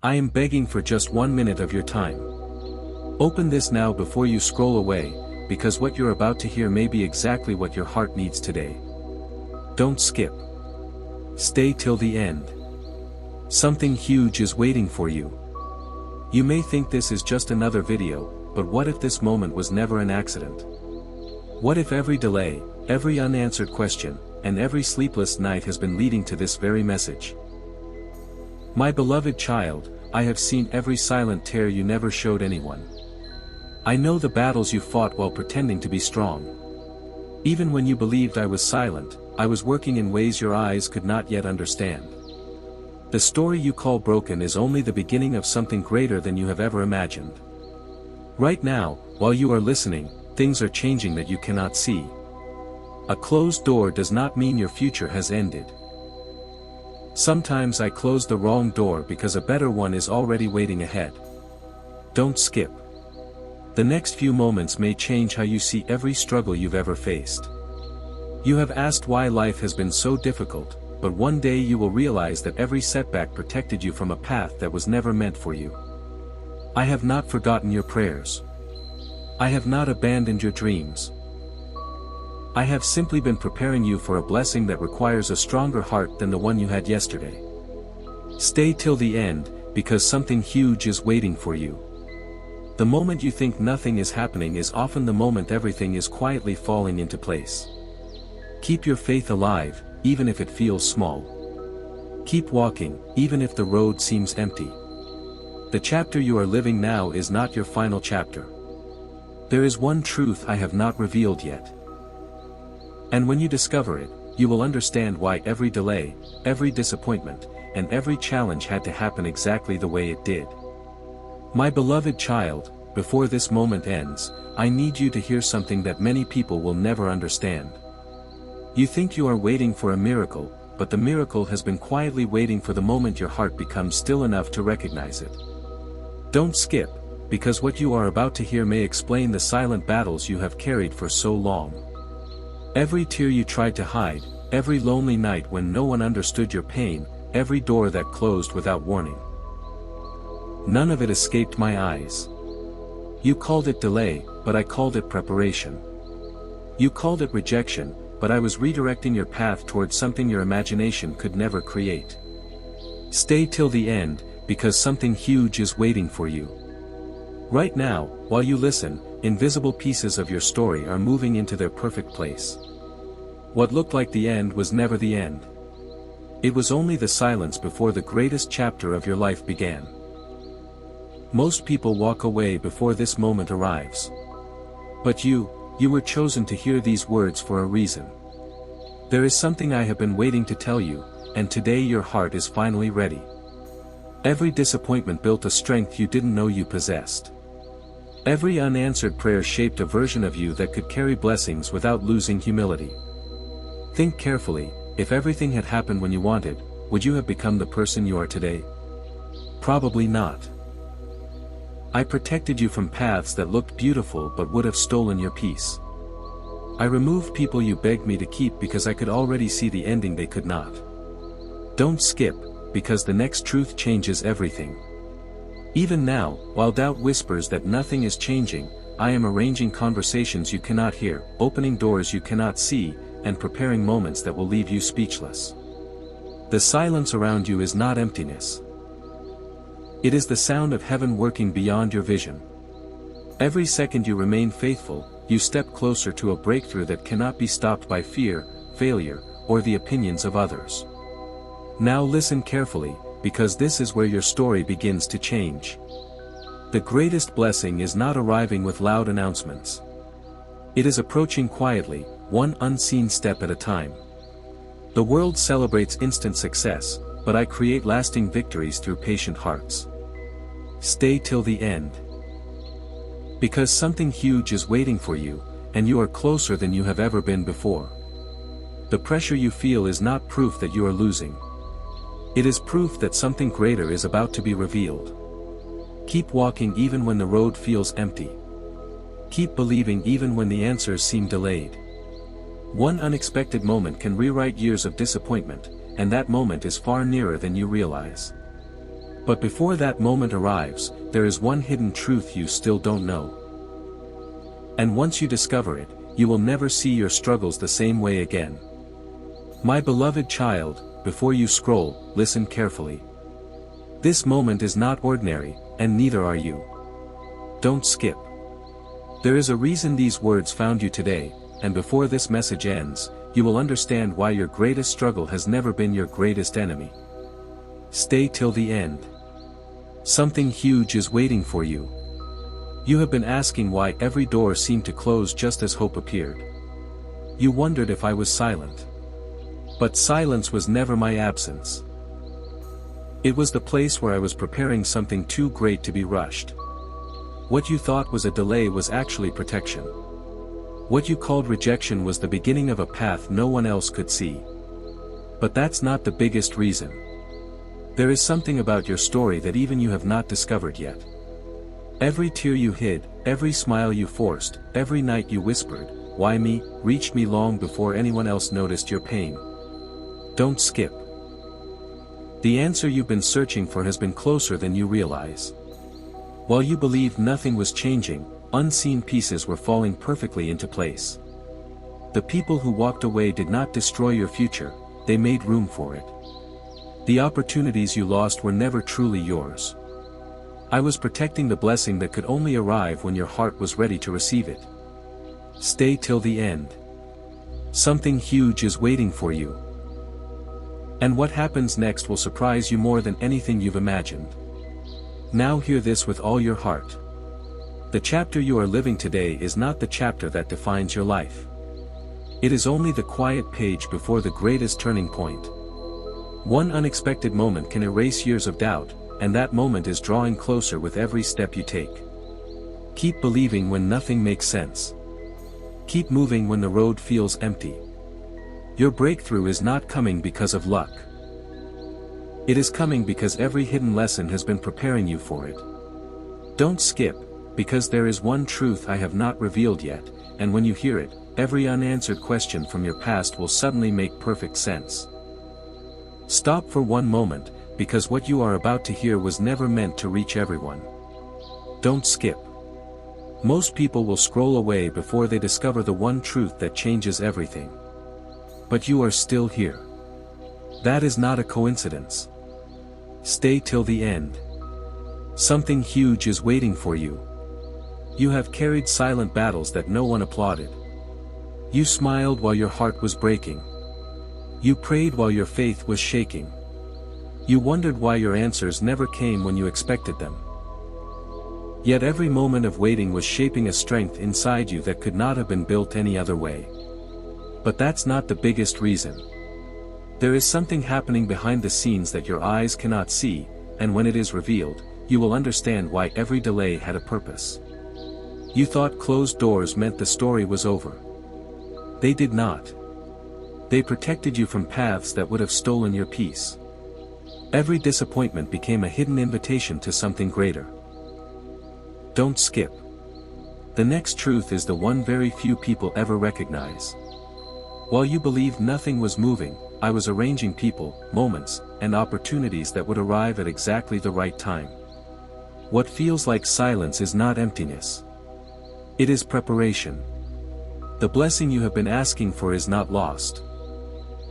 I am begging for just 1 minute of your time. Open this now before you scroll away, because what you're about to hear may be exactly what your heart needs today. Don't skip. Stay till the end. Something huge is waiting for you. You may think this is just another video, but what if this moment was never an accident? What if every delay, every unanswered question, and every sleepless night has been leading to this very message? My beloved child, I have seen every silent tear you never showed anyone. I know the battles you fought while pretending to be strong. Even when you believed I was silent, I was working in ways your eyes could not yet understand. The story you call broken is only the beginning of something greater than you have ever imagined. Right now, while you are listening, things are changing that you cannot see. A closed door does not mean your future has ended. Sometimes I close the wrong door because a better one is already waiting ahead. Don't skip. The next few moments may change how you see every struggle you've ever faced. You have asked why life has been so difficult, but one day you will realize that every setback protected you from a path that was never meant for you. I have not forgotten your prayers. I have not abandoned your dreams. I have simply been preparing you for a blessing that requires a stronger heart than the one you had yesterday. Stay till the end, because something huge is waiting for you. The moment you think nothing is happening is often the moment everything is quietly falling into place. Keep your faith alive, even if it feels small. Keep walking, even if the road seems empty. The chapter you are living now is not your final chapter. There is one truth I have not revealed yet. And when you discover it, you will understand why every delay, every disappointment, and every challenge had to happen exactly the way it did. My beloved child, before this moment ends, I need you to hear something that many people will never understand. You think you are waiting for a miracle, but the miracle has been quietly waiting for the moment your heart becomes still enough to recognize it. Don't skip, because what you are about to hear may explain the silent battles you have carried for so long. Every tear you tried to hide, every lonely night when no one understood your pain, every door that closed without warning. None of it escaped my eyes. You called it delay, but I called it preparation. You called it rejection, but I was redirecting your path towards something your imagination could never create. Stay till the end, because something huge is waiting for you. Right now, while you listen, invisible pieces of your story are moving into their perfect place. What looked like the end was never the end. It was only the silence before the greatest chapter of your life began. Most people walk away before this moment arrives. But you were chosen to hear these words for a reason. There is something I have been waiting to tell you, and today your heart is finally ready. Every disappointment built a strength you didn't know you possessed. Every unanswered prayer shaped a version of you that could carry blessings without losing humility. Think carefully, if everything had happened when you wanted, would you have become the person you are today? Probably not. I protected you from paths that looked beautiful but would have stolen your peace. I removed people you begged me to keep because I could already see the ending they could not. Don't skip, because the next truth changes everything. Even now, while doubt whispers that nothing is changing, I am arranging conversations you cannot hear, opening doors you cannot see, and preparing moments that will leave you speechless. The silence around you is not emptiness. It is the sound of heaven working beyond your vision. Every second you remain faithful, you step closer to a breakthrough that cannot be stopped by fear, failure, or the opinions of others. Now listen carefully, because this is where your story begins to change. The greatest blessing is not arriving with loud announcements. It is approaching quietly, one unseen step at a time. The world celebrates instant success, but I create lasting victories through patient hearts. Stay till the end. Because something huge is waiting for you, and you are closer than you have ever been before. The pressure you feel is not proof that you are losing. It is proof that something greater is about to be revealed. Keep walking even when the road feels empty. Keep believing even when the answers seem delayed. One unexpected moment can rewrite years of disappointment, and that moment is far nearer than you realize. But before that moment arrives, there is one hidden truth you still don't know. And once you discover it, you will never see your struggles the same way again. My beloved child, before you scroll, listen carefully. This moment is not ordinary, and neither are you. Don't skip. There is a reason these words found you today, and before this message ends, you will understand why your greatest struggle has never been your greatest enemy. Stay till the end. Something huge is waiting for you. You have been asking why every door seemed to close just as hope appeared. You wondered if I was silent. But silence was never my absence. It was the place where I was preparing something too great to be rushed. What you thought was a delay was actually protection. What you called rejection was the beginning of a path no one else could see. But that's not the biggest reason. There is something about your story that even you have not discovered yet. Every tear you hid, every smile you forced, every night you whispered, "Why me?" reached me long before anyone else noticed your pain. Don't skip. The answer you've been searching for has been closer than you realize. While you believed nothing was changing, unseen pieces were falling perfectly into place. The people who walked away did not destroy your future, they made room for it. The opportunities you lost were never truly yours. I was protecting the blessing that could only arrive when your heart was ready to receive it. Stay till the end. Something huge is waiting for you. And what happens next will surprise you more than anything you've imagined. Now hear this with all your heart. The chapter you are living today is not the chapter that defines your life. It is only the quiet page before the greatest turning point. One unexpected moment can erase years of doubt, and that moment is drawing closer with every step you take. Keep believing when nothing makes sense. Keep moving when the road feels empty. Your breakthrough is not coming because of luck. It is coming because every hidden lesson has been preparing you for it. Don't skip, because there is one truth I have not revealed yet, and when you hear it, every unanswered question from your past will suddenly make perfect sense. Stop for one moment, because what you are about to hear was never meant to reach everyone. Don't skip. Most people will scroll away before they discover the one truth that changes everything. But you are still here. That is not a coincidence. Stay till the end. Something huge is waiting for you. You have carried silent battles that no one applauded. You smiled while your heart was breaking. You prayed while your faith was shaking. You wondered why your answers never came when you expected them. Yet every moment of waiting was shaping a strength inside you that could not have been built any other way. But that's not the biggest reason. There is something happening behind the scenes that your eyes cannot see, and when it is revealed, you will understand why every delay had a purpose. You thought closed doors meant the story was over. They did not. They protected you from paths that would have stolen your peace. Every disappointment became a hidden invitation to something greater. Don't skip. The next truth is the one very few people ever recognize. While you believed nothing was moving, I was arranging people, moments, and opportunities that would arrive at exactly the right time. What feels like silence is not emptiness. It is preparation. The blessing you have been asking for is not lost.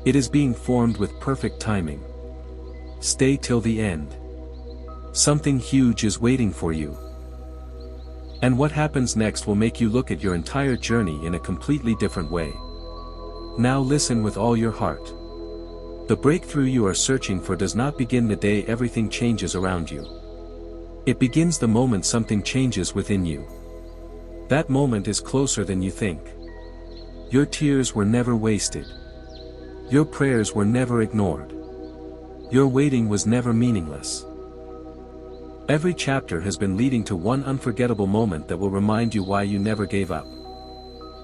It is being formed with perfect timing. Stay till the end. Something huge is waiting for you. And what happens next will make you look at your entire journey in a completely different way. Now listen with all your heart. The breakthrough you are searching for does not begin the day everything changes around you. It begins the moment something changes within you. That moment is closer than you think. Your tears were never wasted. Your prayers were never ignored. Your waiting was never meaningless. Every chapter has been leading to one unforgettable moment that will remind you why you never gave up.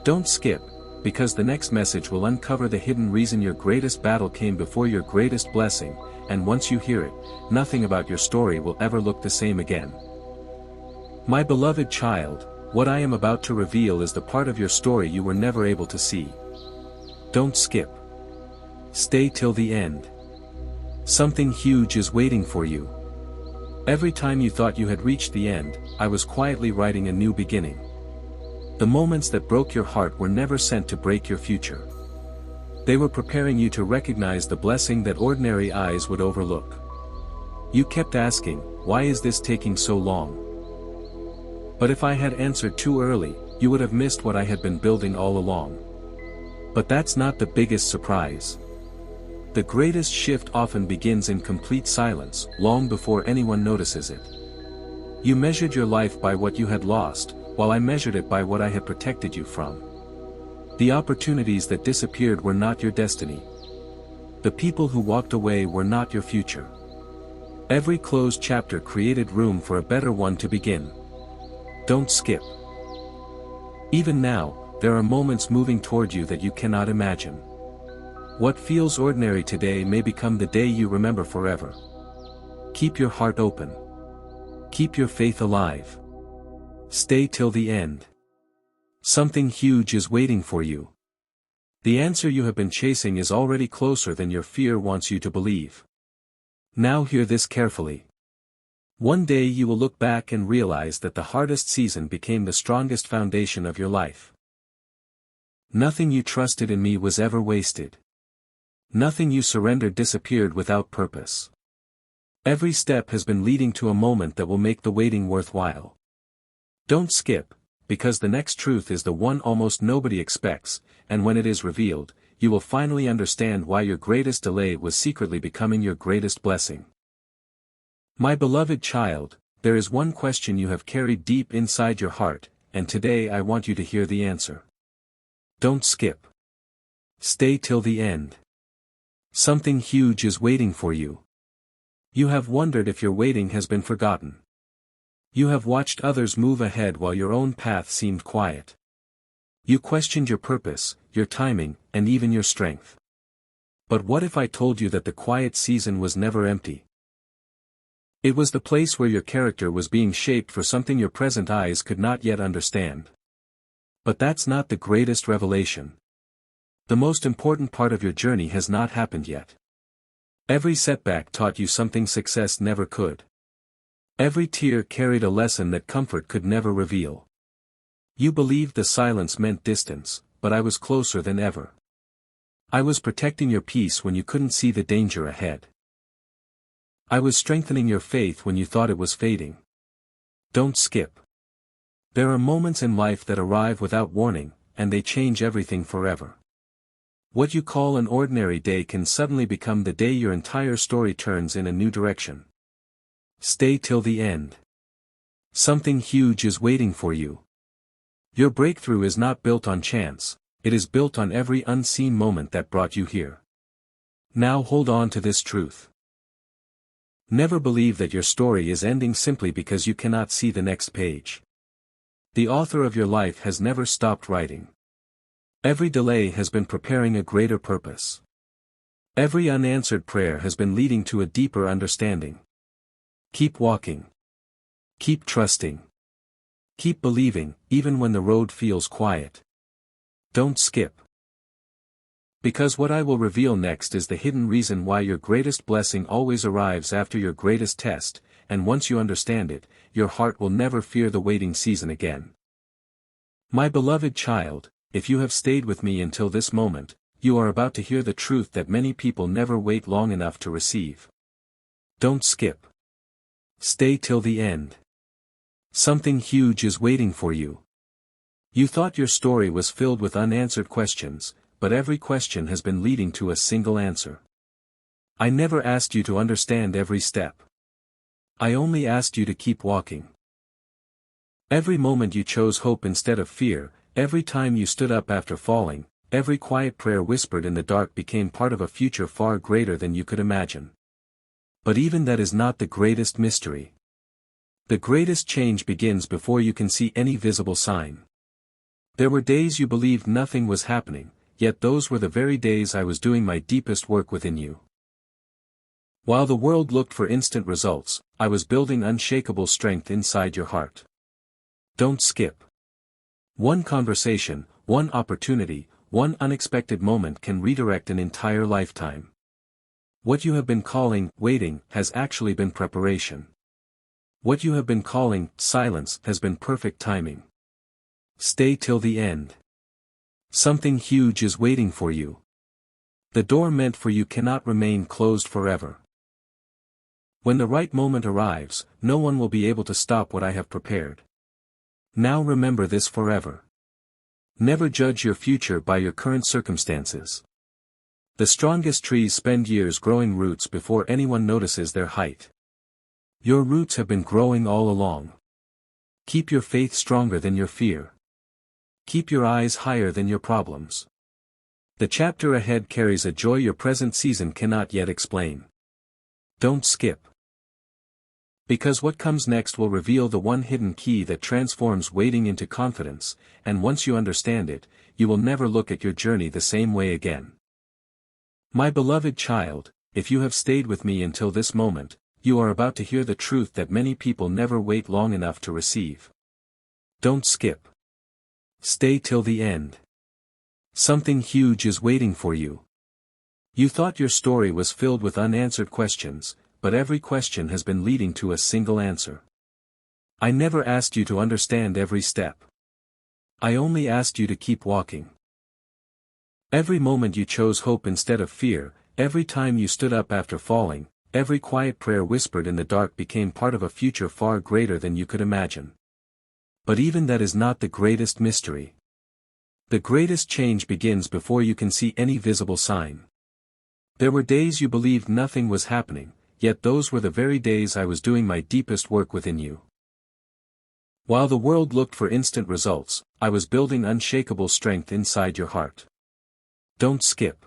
Don't skip, because the next message will uncover the hidden reason your greatest battle came before your greatest blessing, and once you hear it, nothing about your story will ever look the same again. My beloved child, what I am about to reveal is the part of your story you were never able to see. Don't skip. Stay till the end. Something huge is waiting for you. Every time you thought you had reached the end, I was quietly writing a new beginning. The moments that broke your heart were never sent to break your future. They were preparing you to recognize the blessing that ordinary eyes would overlook. You kept asking, why is this taking so long? But if I had answered too early, you would have missed what I had been building all along. But that's not the biggest surprise. The greatest shift often begins in complete silence, long before anyone notices it. You measured your life by what you had lost, while I measured it by what I had protected you from. The opportunities that disappeared were not your destiny. The people who walked away were not your future. Every closed chapter created room for a better one to begin. Don't skip. Even now, there are moments moving toward you that you cannot imagine. What feels ordinary today may become the day you remember forever. Keep your heart open. Keep your faith alive. Stay till the end. Something huge is waiting for you. The answer you have been chasing is already closer than your fear wants you to believe. Now hear this carefully. One day you will look back and realize that the hardest season became the strongest foundation of your life. Nothing you trusted in me was ever wasted. Nothing you surrendered disappeared without purpose. Every step has been leading to a moment that will make the waiting worthwhile. Don't skip, because the next truth is the one almost nobody expects, and when it is revealed, you will finally understand why your greatest delay was secretly becoming your greatest blessing. My beloved child, there is one question you have carried deep inside your heart, and today I want you to hear the answer. Don't skip. Stay till the end. Something huge is waiting for you. You have wondered if your waiting has been forgotten. You have watched others move ahead while your own path seemed quiet. You questioned your purpose, your timing, and even your strength. But what if I told you that the quiet season was never empty? It was the place where your character was being shaped for something your present eyes could not yet understand. But that's not the greatest revelation. The most important part of your journey has not happened yet. Every setback taught you something success never could. Every tear carried a lesson that comfort could never reveal. You believed the silence meant distance, but I was closer than ever. I was protecting your peace when you couldn't see the danger ahead. I was strengthening your faith when you thought it was fading. Don't skip. There are moments in life that arrive without warning, and they change everything forever. What you call an ordinary day can suddenly become the day your entire story turns in a new direction. Stay till the end. Something huge is waiting for you. Your breakthrough is not built on chance, it is built on every unseen moment that brought you here. Now hold on to this truth. Never believe that your story is ending simply because you cannot see the next page. The author of your life has never stopped writing. Every delay has been preparing a greater purpose. Every unanswered prayer has been leading to a deeper understanding. Keep walking. Keep trusting. Keep believing, even when the road feels quiet. Don't skip. Because what I will reveal next is the hidden reason why your greatest blessing always arrives after your greatest test, and once you understand it, your heart will never fear the waiting season again. My beloved child, if you have stayed with me until this moment, you are about to hear the truth that many people never wait long enough to receive. Don't skip. Stay till the end. Something huge is waiting for you. You thought your story was filled with unanswered questions, but every question has been leading to a single answer. I never asked you to understand every step. I only asked you to keep walking. Every moment you chose hope instead of fear, every time you stood up after falling, every quiet prayer whispered in the dark became part of a future far greater than you could imagine. But even that is not the greatest mystery. The greatest change begins before you can see any visible sign. There were days you believed nothing was happening, yet those were the very days I was doing my deepest work within you. While the world looked for instant results, I was building unshakable strength inside your heart. Don't skip. One conversation, one opportunity, one unexpected moment can redirect an entire lifetime. What you have been calling waiting has actually been preparation. What you have been calling silence has been perfect timing. Stay till the end. Something huge is waiting for you. The door meant for you cannot remain closed forever. When the right moment arrives, no one will be able to stop what I have prepared. Now remember this forever. Never judge your future by your current circumstances. The strongest trees spend years growing roots before anyone notices their height. Your roots have been growing all along. Keep your faith stronger than your fear. Keep your eyes higher than your problems. The chapter ahead carries a joy your present season cannot yet explain. Don't skip. Because what comes next will reveal the one hidden key that transforms waiting into confidence, and once you understand it, you will never look at your journey the same way again. My beloved child, if you have stayed with me until this moment, you are about to hear the truth that many people never wait long enough to receive. Don't skip. Stay till the end. Something huge is waiting for you. You thought your story was filled with unanswered questions, but every question has been leading to a single answer. I never asked you to understand every step. I only asked you to keep walking. Every moment you chose hope instead of fear, every time you stood up after falling, every quiet prayer whispered in the dark became part of a future far greater than you could imagine. But even that is not the greatest mystery. The greatest change begins before you can see any visible sign. There were days you believed nothing was happening, yet those were the very days I was doing my deepest work within you. While the world looked for instant results, I was building unshakable strength inside your heart. Don't skip.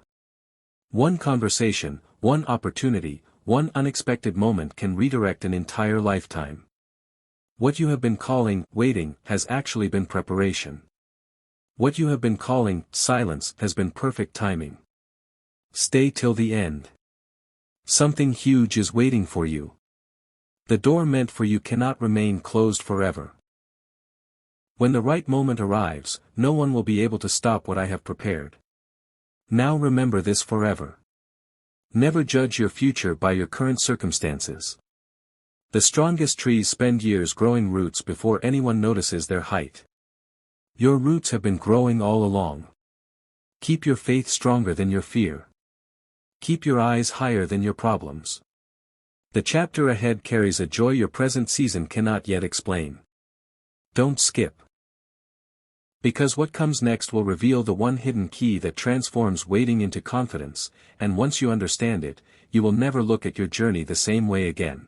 One conversation, one opportunity, one unexpected moment can redirect an entire lifetime. What you have been calling waiting has actually been preparation. What you have been calling silence has been perfect timing. Stay till the end. Something huge is waiting for you. The door meant for you cannot remain closed forever. When the right moment arrives, no one will be able to stop what I have prepared. Now remember this forever. Never judge your future by your current circumstances. The strongest trees spend years growing roots before anyone notices their height. Your roots have been growing all along. Keep your faith stronger than your fear. Keep your eyes higher than your problems. The chapter ahead carries a joy your present season cannot yet explain. Don't skip. Because what comes next will reveal the one hidden key that transforms waiting into confidence, and once you understand it, you will never look at your journey the same way again.